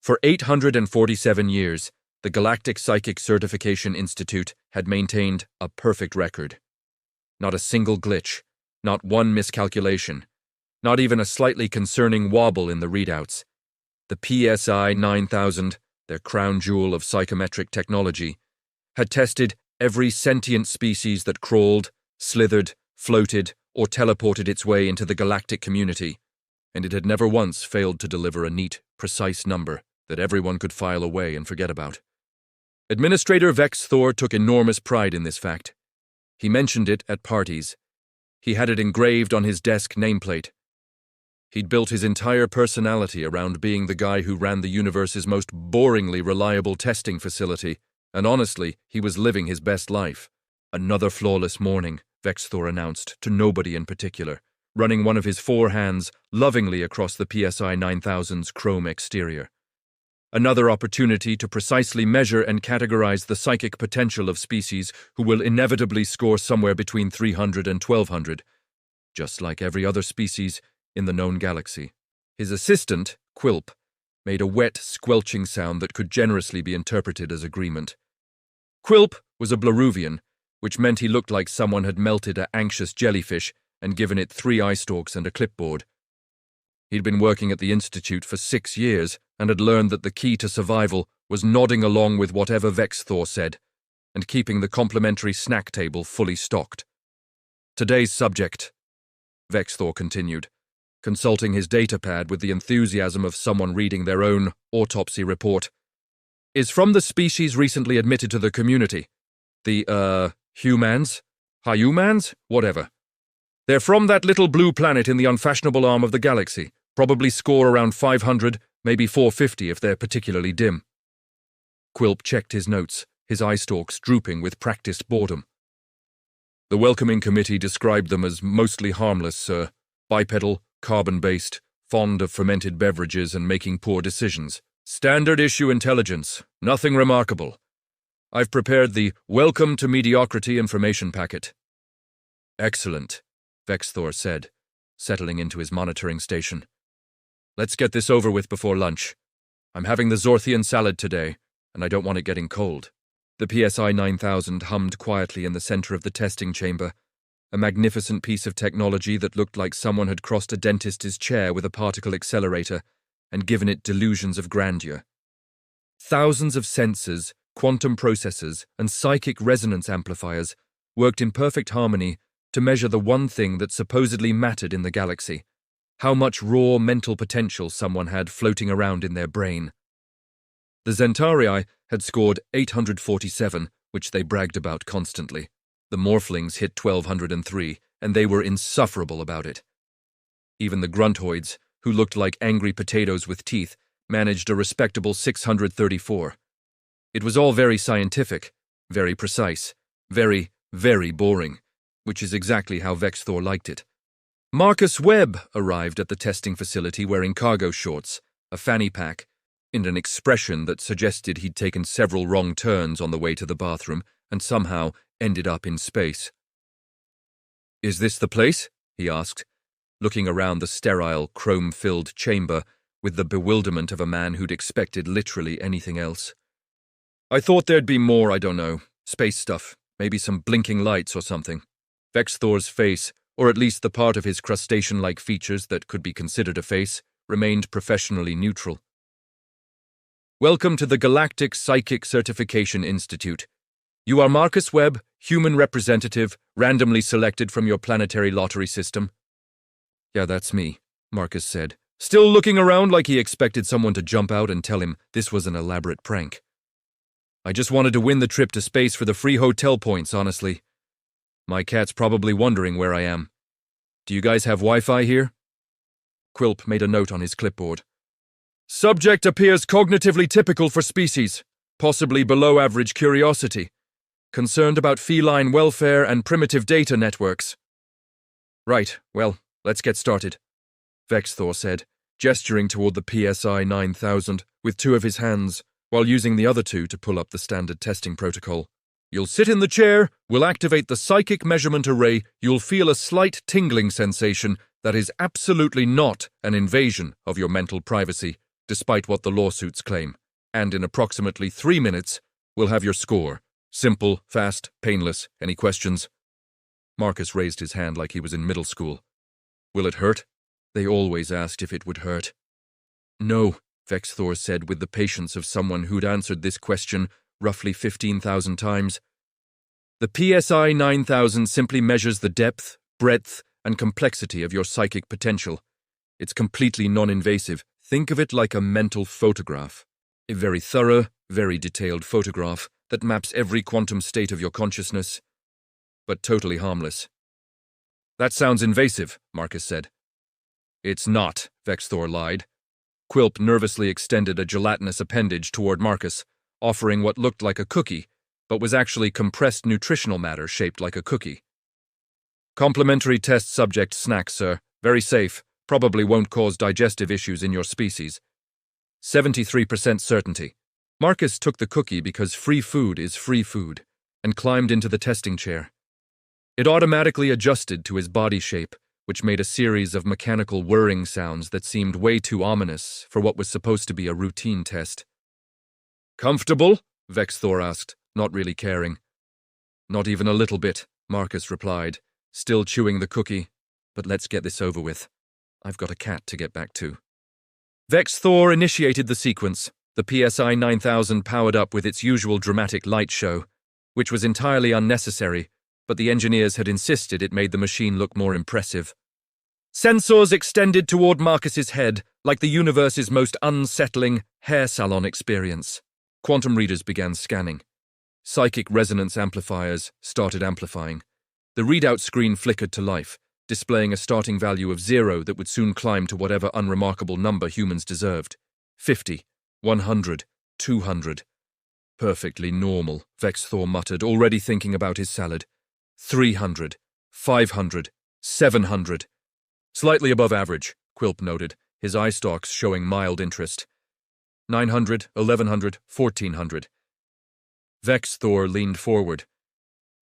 For 847 years, the Galactic Psychic Certification Institute had maintained a perfect record. Not a single glitch, not one miscalculation, not even a slightly concerning wobble in the readouts. The PSI 9000, their crown jewel of psychometric technology, had tested every sentient species that crawled, slithered, floated, or teleported its way into the galactic community, and it had never once failed to deliver a neat, precise number that everyone could file away and forget about. Administrator Vex Thor took enormous pride in this fact. He mentioned it at parties. He had it engraved on his desk nameplate. He'd built his entire personality around being the guy who ran the universe's most boringly reliable testing facility, and honestly, he was living his best life. Another flawless morning, Vex Thor announced, to nobody in particular, running one of his 4 hands lovingly across the PSI 9000's chrome exterior. Another opportunity to precisely measure and categorize the psychic potential of species who will inevitably score somewhere between 300 and 1200, just like every other species in the known galaxy. His assistant, Quilp, made a wet, squelching sound that could generously be interpreted as agreement. Quilp was a Blaruvian, which meant he looked like someone had melted an anxious jellyfish and given it 3 eye stalks and a clipboard. He'd been working at the Institute for 6 years and had learned that the key to survival was nodding along with whatever Vex Thor said and keeping the complimentary snack table fully stocked. Today's subject, Vex Thor continued, consulting his datapad with the enthusiasm of someone reading their own autopsy report, is from the species recently admitted to the community. The, humans? Humans? Whatever. They're from that little blue planet in the unfashionable arm of the galaxy. Probably score around 500, maybe 450 if they're particularly dim. Quilp checked his notes, his eye stalks drooping with practiced boredom. The welcoming committee described them as mostly harmless, sir. Bipedal, carbon-based, fond of fermented beverages and making poor decisions. Standard issue intelligence. Nothing remarkable. I've prepared the Welcome to Mediocrity information packet. Excellent, Vex Thor said, settling into his monitoring station. Let's get this over with before lunch. I'm having the Zorthian salad today, and I don't want it getting cold. The PSI 9000 hummed quietly in the center of the testing chamber, a magnificent piece of technology that looked like someone had crossed a dentist's chair with a particle accelerator and given it delusions of grandeur. Thousands of sensors, quantum processors, and psychic resonance amplifiers worked in perfect harmony to measure the one thing that supposedly mattered in the galaxy: how much raw mental potential someone had floating around in their brain. The Zentarii had scored 847, which they bragged about constantly. The Morphlings hit 1203, and they were insufferable about it. Even the Gruntoids, who looked like angry potatoes with teeth, managed a respectable 634. It was all very scientific, very precise, very, very boring, which is exactly how Vex Thor liked it. Marcus Webb arrived at the testing facility wearing cargo shorts, a fanny pack, and an expression that suggested he'd taken several wrong turns on the way to the bathroom and somehow ended up in space. "Is this the place?" he asked, looking around the sterile, chrome-filled chamber with the bewilderment of a man who'd expected literally anything else. "I thought there'd be more, I don't know, space stuff, maybe some blinking lights or something." Vex Thor's face, or at least the part of his crustacean-like features that could be considered a face, remained professionally neutral. "Welcome to the Galactic Psychic Certification Institute. You are Marcus Webb, human representative, randomly selected from your planetary lottery system." "Yeah, that's me," Marcus said, still looking around like he expected someone to jump out and tell him this was an elaborate prank. "I just wanted to win the trip to space for the free hotel points, honestly. My cat's probably wondering where I am. Do you guys have Wi-Fi here?" Quilp made a note on his clipboard. "Subject appears cognitively typical for species, possibly below average curiosity. Concerned about feline welfare and primitive data networks." "Right, well, let's get started," Vex Thor said, gesturing toward the PSI 9000 with 2 of his hands, while using the other 2 to pull up the standard testing protocol. "You'll sit in the chair, we'll activate the psychic measurement array, you'll feel a slight tingling sensation that is absolutely not an invasion of your mental privacy, despite what the lawsuits claim. And in approximately 3 minutes, we'll have your score. Simple, fast, painless. Any questions? Marcus raised his hand like he was in middle school. Will it hurt? They always asked if it would hurt. No, Vexthor said with the patience of someone who'd answered this question roughly 15,000 times. The PSI 9000 simply measures the depth, breadth, and complexity of your psychic potential. It's completely non-invasive. Think of it like a mental photograph. A very thorough, very detailed photograph that maps every quantum state of your consciousness, but totally harmless. That sounds invasive, Marcus said. It's not, Vexthor lied. Quilp nervously extended a gelatinous appendage toward Marcus, offering what looked like a cookie, but was actually compressed nutritional matter shaped like a cookie. Complimentary test subject snack, sir. Very safe. Probably won't cause digestive issues in your species. 73% certainty. Marcus took the cookie because free food is free food, and climbed into the testing chair. It automatically adjusted to his body shape, which made a series of mechanical whirring sounds that seemed way too ominous for what was supposed to be a routine test. Comfortable? Vexthor asked, not really caring. Not even a little bit, Marcus replied, still chewing the cookie. But let's get this over with. I've got a cat to get back to. Vexthor initiated the sequence. The PSI 9000 powered up with its usual dramatic light show, which was entirely unnecessary, but the engineers had insisted it made the machine look more impressive. Sensors extended toward Marcus's head, like the universe's most unsettling hair salon experience. Quantum readers began scanning. Psychic resonance amplifiers started amplifying. The readout screen flickered to life, displaying a starting value of 0 that would soon climb to whatever unremarkable number humans deserved. 50, 100, 200. Perfectly normal, Vexthor muttered, already thinking about his salad. 300, 500, 700. Slightly above average, Quilp noted, his eye stalks showing mild interest. 900, 1100, 1400. Vexthor leaned forward.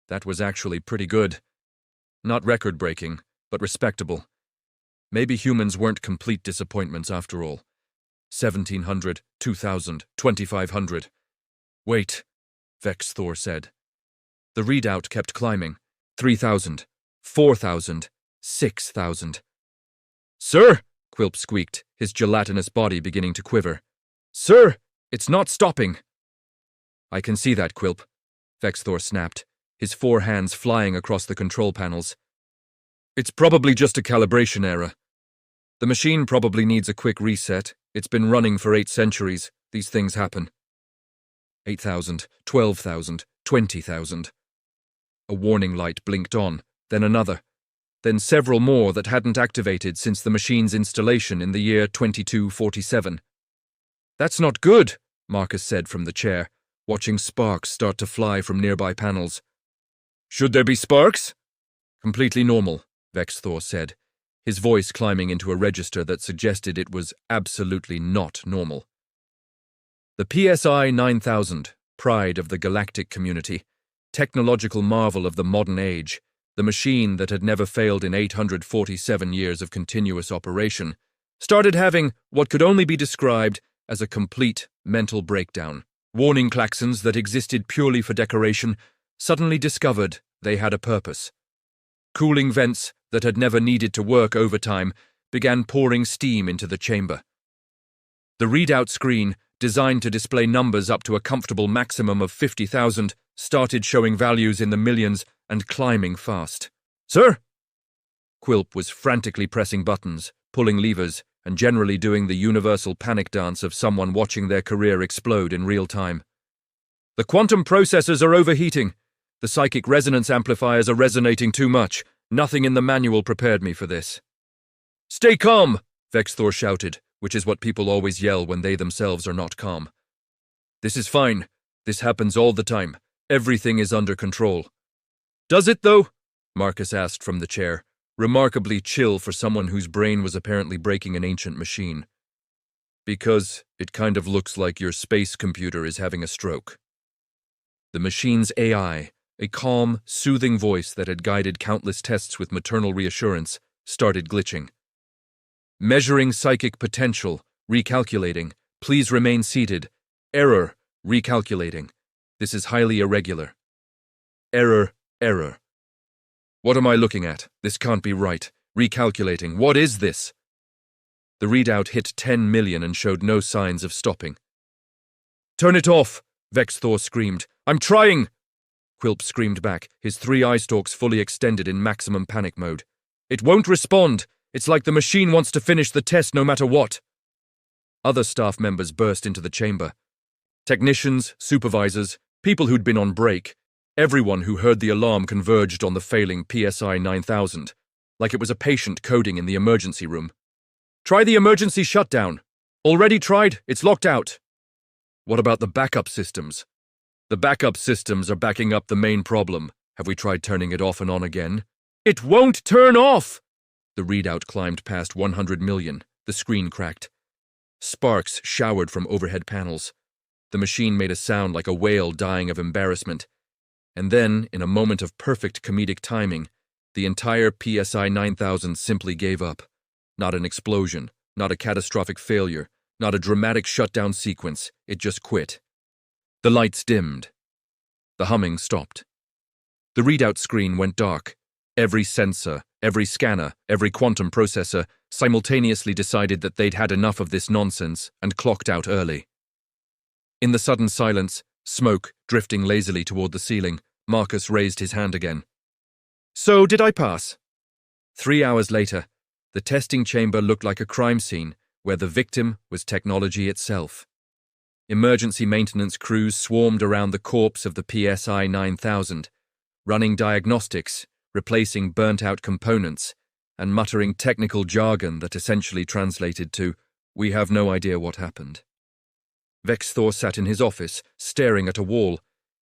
That was actually pretty good. Not record-breaking, but respectable. Maybe humans weren't complete disappointments after all. 1700, 2000, 2500. Wait, Vexthor said. The readout kept climbing. 3000, 4000, 6000. Sir, Quilp squeaked, his gelatinous body beginning to quiver. Sir, it's not stopping. I can see that, Quilp, Vexthor snapped, his 4 hands flying across the control panels. It's probably just a calibration error. The machine probably needs a quick reset. It's been running for 8 centuries. These things happen. 8,000, 12,000, 20,000. A warning light blinked on, then another, then several more that hadn't activated since the machine's installation in the year 2247. That's not good, Marcus said from the chair, watching sparks start to fly from nearby panels. Should there be sparks? Completely normal, Vexthor said, his voice climbing into a register that suggested it was absolutely not normal. The PSI 9000, pride of the galactic community, technological marvel of the modern age, the machine that had never failed in 847 years of continuous operation, started having what could only be described as a complete mental breakdown. Warning klaxons that existed purely for decoration suddenly discovered they had a purpose. Cooling vents that had never needed to work overtime began pouring steam into the chamber. The readout screen, designed to display numbers up to a comfortable maximum of 50,000, started showing values in the millions and climbing fast. Sir? Quilp was frantically pressing buttons, pulling levers, and generally doing the universal panic dance of someone watching their career explode in real time. The quantum processors are overheating. The psychic resonance amplifiers are resonating too much. Nothing in the manual prepared me for this. Stay calm, Vexthor shouted, which is what people always yell when they themselves are not calm. This is fine. This happens all the time. Everything is under control. Does it, though? Marcus asked from the chair, remarkably chill for someone whose brain was apparently breaking an ancient machine. Because it kind of looks like your space computer is having a stroke. The machine's AI, a calm, soothing voice that had guided countless tests with maternal reassurance, started glitching. Measuring psychic potential, recalculating, Please remain seated. Error. Recalculating. This is highly irregular. Error. Error. What am I looking at? This can't be right. Recalculating. What is this? The readout hit 10 million and showed no signs of stopping. Turn it off, Vexthor screamed. I'm trying! Quilp screamed back, his 3 eye stalks fully extended in maximum panic mode. It won't respond. It's like the machine wants to finish the test no matter what. Other staff members burst into the chamber. Technicians, supervisors, people who'd been on break, everyone who heard the alarm converged on the failing PSI 9000, like it was a patient coding in the emergency room. Try the emergency shutdown. Already tried, it's locked out. What about the backup systems? The backup systems are backing up the main problem. Have we tried turning it off and on again? It won't turn off! The readout climbed past 100 million. The screen cracked. Sparks showered from overhead panels. The machine made a sound like a whale dying of embarrassment. And then, in a moment of perfect comedic timing, the entire PSI 9000 simply gave up. Not an explosion, not a catastrophic failure, not a dramatic shutdown sequence. It just quit. The lights dimmed. The humming stopped. The readout screen went dark. Every sensor, every scanner, every quantum processor simultaneously decided that they'd had enough of this nonsense and clocked out early. In the sudden silence, smoke drifting lazily toward the ceiling, Marcus raised his hand again. So, did I pass? 3 hours later, the testing chamber looked like a crime scene where the victim was technology itself. Emergency maintenance crews swarmed around the corpse of the PSI 9000, running diagnostics, replacing burnt-out components, and muttering technical jargon that essentially translated to, "We have no idea what happened." Vexthor sat in his office, staring at a wall,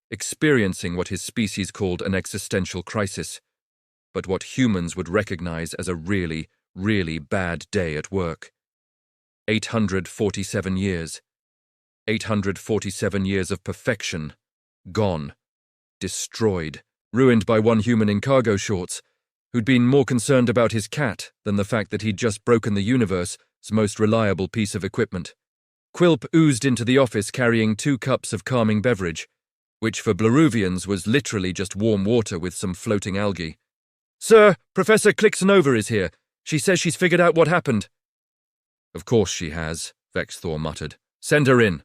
experiencing what his species called an existential crisis, but what humans would recognize as a really, really bad day at work. 847 years. 847 years of perfection. Gone. Destroyed. Ruined by one human in cargo shorts, who'd been more concerned about his cat than the fact that he'd just broken the universe's most reliable piece of equipment. Quilp oozed into the office carrying 2 cups of calming beverage, which for Blaruvians was literally just warm water with some floating algae. Sir, Professor Clixonova is here. She says she's figured out what happened. Of course she has, Vexthor muttered. Send her in.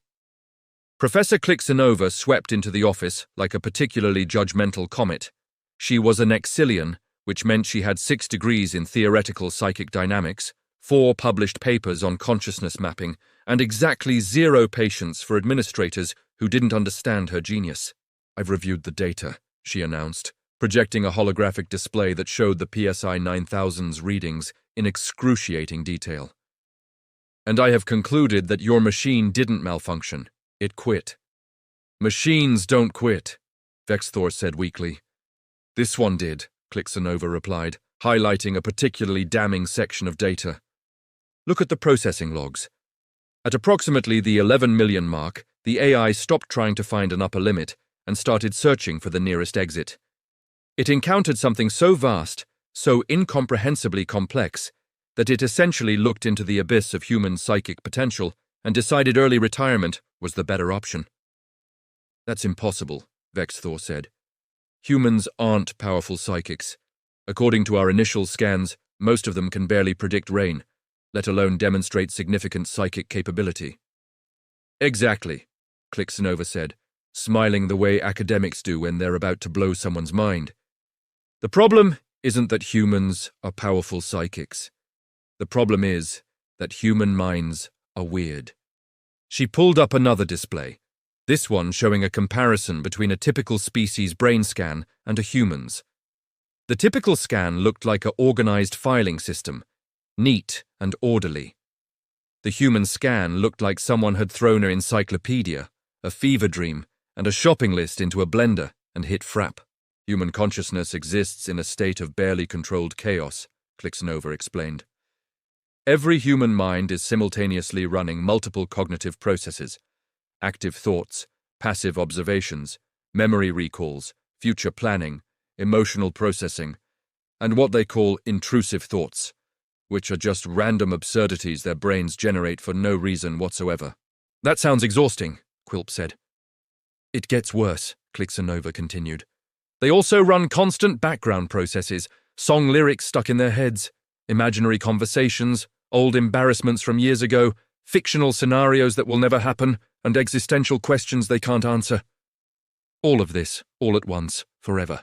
Professor Clixonova swept into the office like a particularly judgmental comet. She was an Exilian, which meant she had 6 degrees in theoretical psychic dynamics, 4 published papers on consciousness mapping, and exactly 0 patience for administrators who didn't understand her genius. I've reviewed the data, she announced, projecting a holographic display that showed the PSI 9000's readings in excruciating detail. And I have concluded that your machine didn't malfunction. It quit. Machines don't quit, Vexthor said weakly. This one did, Clixonova replied, highlighting a particularly damning section of data. Look at the processing logs. At approximately the 11 million mark, the AI stopped trying to find an upper limit and started searching for the nearest exit. It encountered something so vast, so incomprehensibly complex, that it essentially looked into the abyss of human psychic potential and decided early retirement was the better option. That's impossible, Vexthor said. Humans aren't powerful psychics. According to our initial scans, most of them can barely predict rain, let alone demonstrate significant psychic capability. Exactly, Clixonova said, smiling the way academics do when they're about to blow someone's mind. The problem isn't that humans are powerful psychics. The problem is that human minds are weird. She pulled up another display, this one showing a comparison between a typical species brain scan and a human's. The typical scan looked like an organized filing system, neat and orderly. The human scan looked like someone had thrown an encyclopedia, a fever dream, and a shopping list into a blender and hit frap. Human consciousness exists in a state of barely controlled chaos, Clixonova explained. Every human mind is simultaneously running multiple cognitive processes: active thoughts, passive observations, memory recalls, future planning, emotional processing, and what they call intrusive thoughts, which are just random absurdities their brains generate for no reason whatsoever. That sounds exhausting, Quilp said. It gets worse, Clixonova continued. They also run constant background processes, song lyrics stuck in their heads, imaginary conversations, old embarrassments from years ago, fictional scenarios that will never happen, and existential questions they can't answer. All of this, all at once, forever.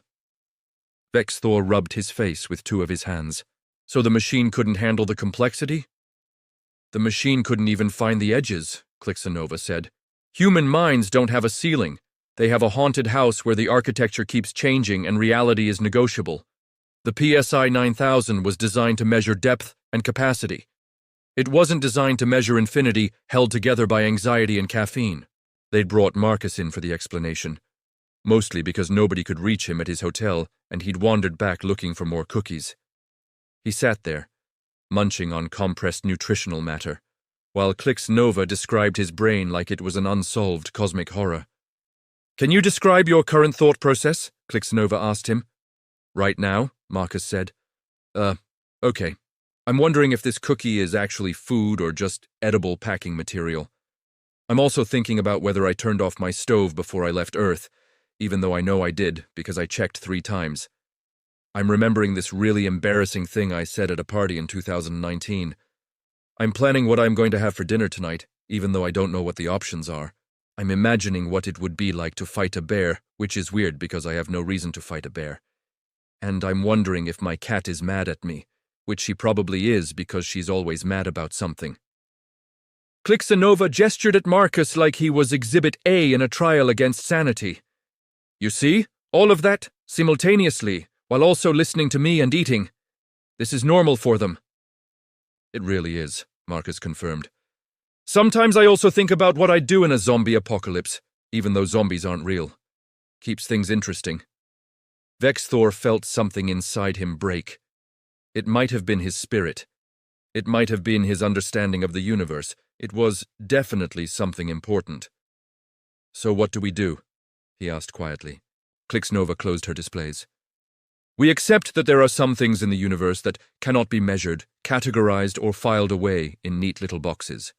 Vexthor rubbed his face with two of his hands. So the machine couldn't handle the complexity? The machine couldn't even find the edges, Clixonova said. Human minds don't have a ceiling. They have a haunted house where the architecture keeps changing and reality is negotiable. The PSI 9000 was designed to measure depth and capacity. It wasn't designed to measure infinity held together by anxiety and caffeine. They'd brought Marcus in for the explanation, mostly because nobody could reach him at his hotel and he'd wandered back looking for more cookies. He sat there, munching on compressed nutritional matter, while Clixonova described his brain like it was an unsolved cosmic horror. Can you describe your current thought process? Clixonova asked him. Right now, Marcus said. Okay. I'm wondering if this cookie is actually food or just edible packing material. I'm also thinking about whether I turned off my stove before I left Earth, even though I know I did because I checked 3 times. I'm remembering this really embarrassing thing I said at a party in 2019. I'm planning what I'm going to have for dinner tonight, even though I don't know what the options are. I'm imagining what it would be like to fight a bear, which is weird because I have no reason to fight a bear. And I'm wondering if my cat is mad at me, which she probably is because she's always mad about something. Clixonova gestured at Marcus like he was Exhibit A in a trial against sanity. You see, all of that, simultaneously, while also listening to me and eating. This is normal for them. It really is, Marcus confirmed. Sometimes I also think about what I'd do in a zombie apocalypse, even though zombies aren't real. Keeps things interesting. Vexthor felt something inside him break. It might have been his spirit. It might have been his understanding of the universe. It was definitely something important. So what do we do? He asked quietly. Clixonova closed her displays. We accept that there are some things in the universe that cannot be measured, categorized, or filed away in neat little boxes.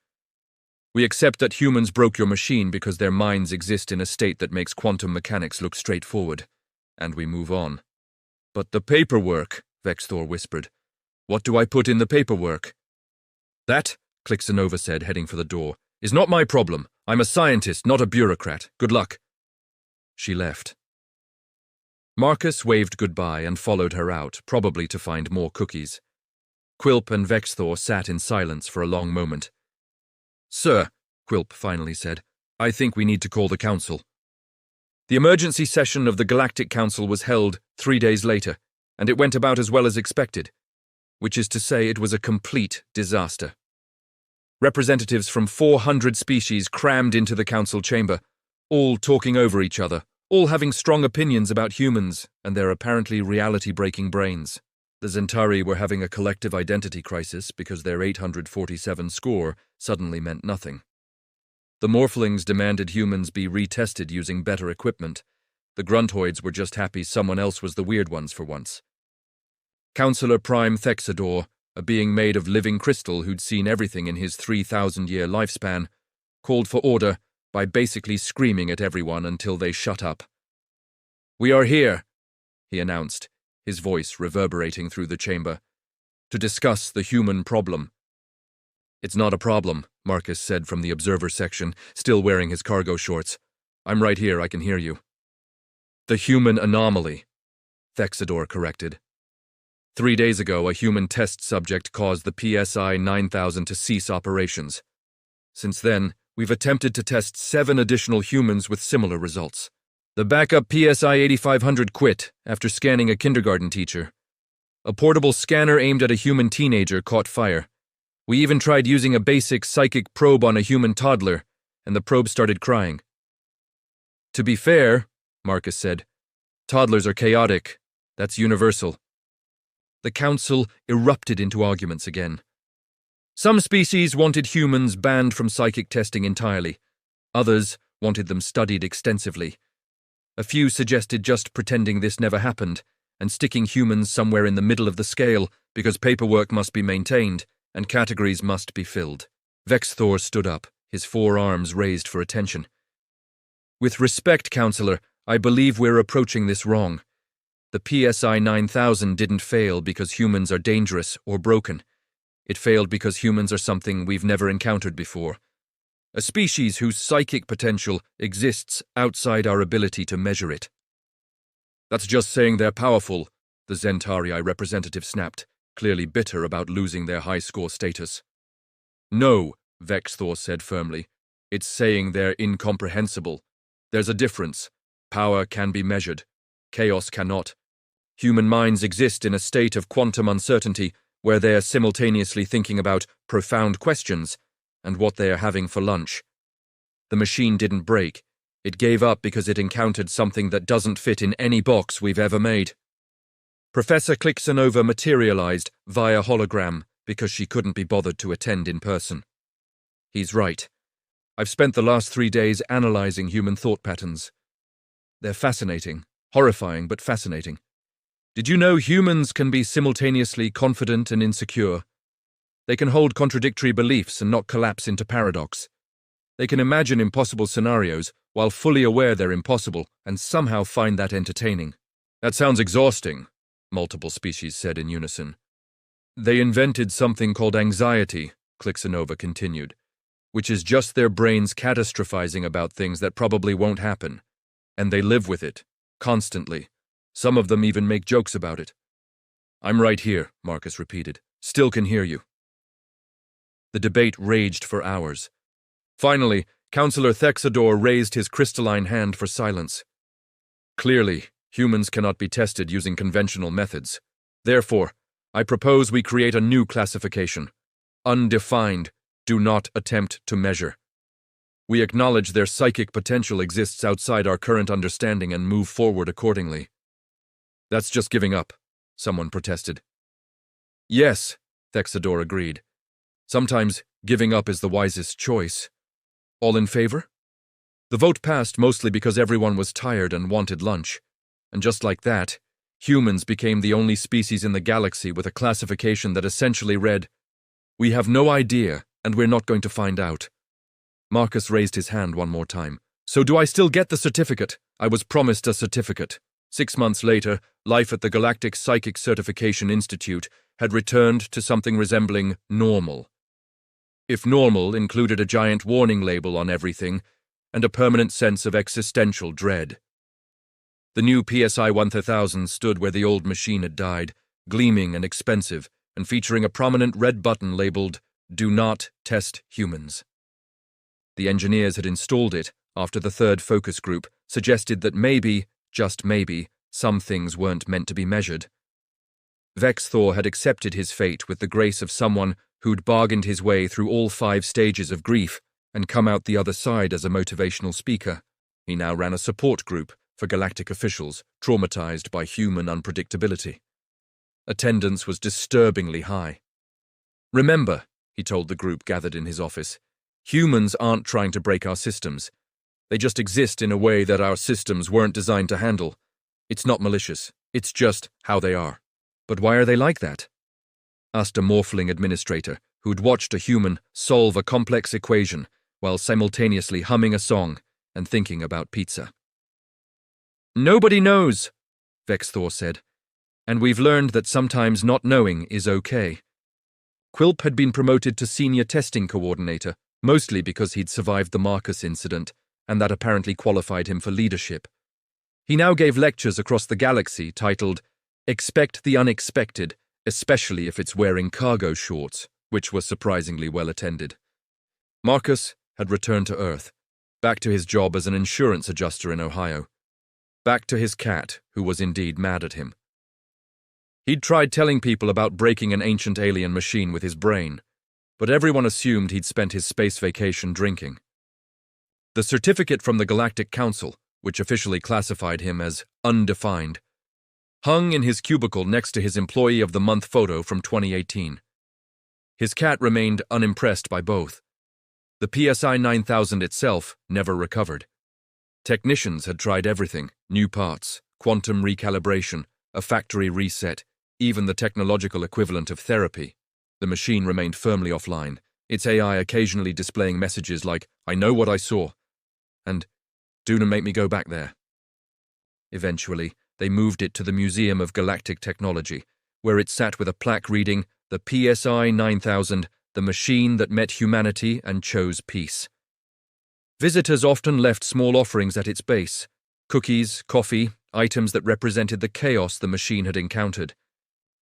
We accept that humans broke your machine because their minds exist in a state that makes quantum mechanics look straightforward. And we move on. But the paperwork, Vexthor whispered. What do I put in the paperwork? That, Clixonova said, heading for the door, is not my problem. I'm a scientist, not a bureaucrat. Good luck. She left. Marcus waved goodbye and followed her out, probably to find more cookies. Quilp and Vexthor sat in silence for a long moment. Sir, Quilp finally said, I think we need to call the council. The emergency session of the Galactic Council was held 3 days later, and it went about as well as expected, which is to say it was a complete disaster. Representatives from 400 species crammed into the council chamber, all talking over each other, all having strong opinions about humans and their apparently reality-breaking brains. The Zentari were having a collective identity crisis because their 847 score suddenly meant nothing. The Morphlings demanded humans be retested using better equipment. The Gruntoids were just happy someone else was the weird ones for once. Councillor Prime Thexador, a being made of living crystal who'd seen everything in his 3,000-year lifespan, called for order by basically screaming at everyone until they shut up. We are here, he announced, his voice reverberating through the chamber, to discuss the human problem. It's not a problem, Marcus said from the observer section, still wearing his cargo shorts. I'm right here, I can hear you. The human anomaly, Thexador corrected. 3 days ago, a human test subject caused the PSI 9000 to cease operations. Since then, we've attempted to test 7 additional humans with similar results. The backup PSI 8500 quit after scanning a kindergarten teacher. A portable scanner aimed at a human teenager caught fire. We even tried using a basic psychic probe on a human toddler, and the probe started crying. To be fair, Marcus said, toddlers are chaotic. That's universal. The council erupted into arguments again. Some species wanted humans banned from psychic testing entirely. Others wanted them studied extensively. A few suggested just pretending this never happened and sticking humans somewhere in the middle of the scale because paperwork must be maintained and categories must be filled. Vexthor stood up, his forearms raised for attention. With respect, Counselor, I believe we're approaching this wrong. The PSI 9000 didn't fail because humans are dangerous or broken. It failed because humans are something we've never encountered before. A species whose psychic potential exists outside our ability to measure it. That's just saying they're powerful, the Zentarii representative snapped, clearly bitter about losing their high-score status. No, Vexthor said firmly. It's saying they're incomprehensible. There's a difference. Power can be measured. Chaos cannot. Human minds exist in a state of quantum uncertainty where they are simultaneously thinking about profound questions and what they are having for lunch. The machine didn't break. It gave up because it encountered something that doesn't fit in any box we've ever made. Professor Klixanova materialized via hologram because she couldn't be bothered to attend in person. He's right. I've spent the last 3 days analyzing human thought patterns. They're fascinating, horrifying but fascinating. Did you know humans can be simultaneously confident and insecure? They can hold contradictory beliefs and not collapse into paradox. They can imagine impossible scenarios while fully aware they're impossible and somehow find that entertaining. That sounds exhausting, multiple species said in unison. They invented something called anxiety, Klixanova continued, which is just their brains catastrophizing about things that probably won't happen. And they live with it, constantly. Some of them even make jokes about it. I'm right here, Marcus repeated. Still can hear you. The debate raged for hours. Finally, Councillor Thexador raised his crystalline hand for silence. Clearly, humans cannot be tested using conventional methods. Therefore, I propose we create a new classification. Undefined, do not attempt to measure. We acknowledge their psychic potential exists outside our current understanding and move forward accordingly. That's just giving up, someone protested. Yes, Thexador agreed. Sometimes giving up is the wisest choice. All in favor? The vote passed mostly because everyone was tired and wanted lunch. And just like that, humans became the only species in the galaxy with a classification that essentially read, "We have no idea, and we're not going to find out." Marcus raised his hand one more time. So do I still get the certificate? I was promised a certificate. 6 months later, life at the Galactic Psychic Certification Institute had returned to something resembling normal. If normal included a giant warning label on everything and a permanent sense of existential dread. The new PSI 1000 stood where the old machine had died, gleaming and expensive, and featuring a prominent red button labeled, "Do not test humans." The engineers had installed it after the third focus group suggested that maybe, just maybe, some things weren't meant to be measured. Vexthor had accepted his fate with the grace of someone who'd bargained his way through all 5 stages of grief and come out the other side as a motivational speaker. He now ran a support group for galactic officials traumatized by human unpredictability. Attendance was disturbingly high. Remember, he told the group gathered in his office, humans aren't trying to break our systems. They just exist in a way that our systems weren't designed to handle. It's not malicious. It's just how they are. But why are they like that? Asked a morphling administrator who'd watched a human solve a complex equation while simultaneously humming a song and thinking about pizza. Nobody knows, Vexthor said, and we've learned that sometimes not knowing is okay. Quilp had been promoted to senior testing coordinator, mostly because he'd survived the Marcus incident, and that apparently qualified him for leadership. He now gave lectures across the galaxy titled, "Expect the Unexpected, especially if it's wearing cargo shorts," which was surprisingly well attended. Marcus had returned to Earth, back to his job as an insurance adjuster in Ohio, back to his cat, who was indeed mad at him. He'd tried telling people about breaking an ancient alien machine with his brain, but everyone assumed he'd spent his space vacation drinking. The certificate from the Galactic Council, which officially classified him as undefined, hung in his cubicle next to his Employee of the Month photo from 2018. His cat remained unimpressed by both. The PSI 9000 itself never recovered. Technicians had tried everything, new parts, quantum recalibration, a factory reset, even the technological equivalent of therapy. The machine remained firmly offline, its AI occasionally displaying messages like, "I know what I saw," and "Do not make me go back there." Eventually, they moved it to the Museum of Galactic Technology, where it sat with a plaque reading, "The PSI 9000, the machine that met humanity and chose peace." Visitors often left small offerings at its base: cookies, coffee, items that represented the chaos the machine had encountered.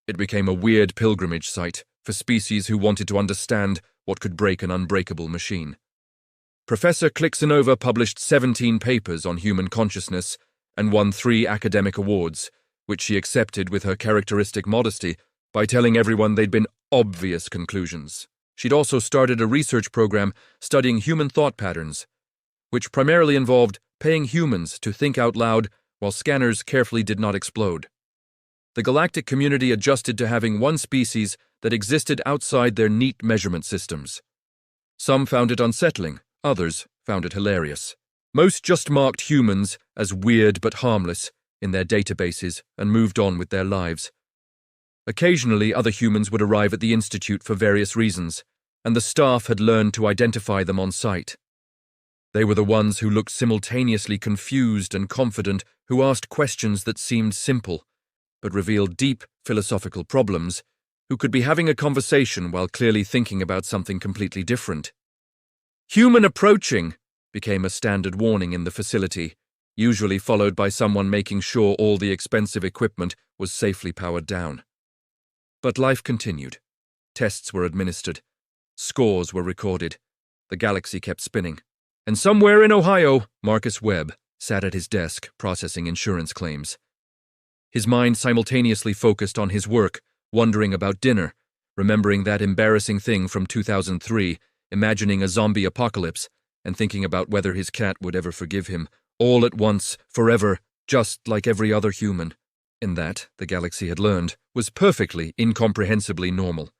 It became a weird pilgrimage site for species who wanted to understand what could break an unbreakable machine. Professor Klicksanova published 17 papers on human consciousness and won 3 academic awards, which she accepted with her characteristic modesty by telling everyone they'd been obvious conclusions. She'd also started a research program studying human thought patterns, which primarily involved paying humans to think out loud while scanners carefully did not explode. The galactic community adjusted to having one species that existed outside their neat measurement systems. Some found it unsettling, others found it hilarious. Most just marked humans as weird but harmless in their databases and moved on with their lives. Occasionally, other humans would arrive at the Institute for various reasons, and the staff had learned to identify them on sight. They were the ones who looked simultaneously confused and confident, who asked questions that seemed simple, but revealed deep philosophical problems, who could be having a conversation while clearly thinking about something completely different. "Human approaching" became a standard warning in the facility, usually followed by someone making sure all the expensive equipment was safely powered down. But life continued. Tests were administered. Scores were recorded. The galaxy kept spinning. And somewhere in Ohio, Marcus Webb sat at his desk processing insurance claims. His mind simultaneously focused on his work, wondering about dinner, remembering that embarrassing thing from 2003, imagining a zombie apocalypse, and thinking about whether his cat would ever forgive him, all at once, forever, just like every other human. And that, the galaxy had learned, was perfectly incomprehensibly normal.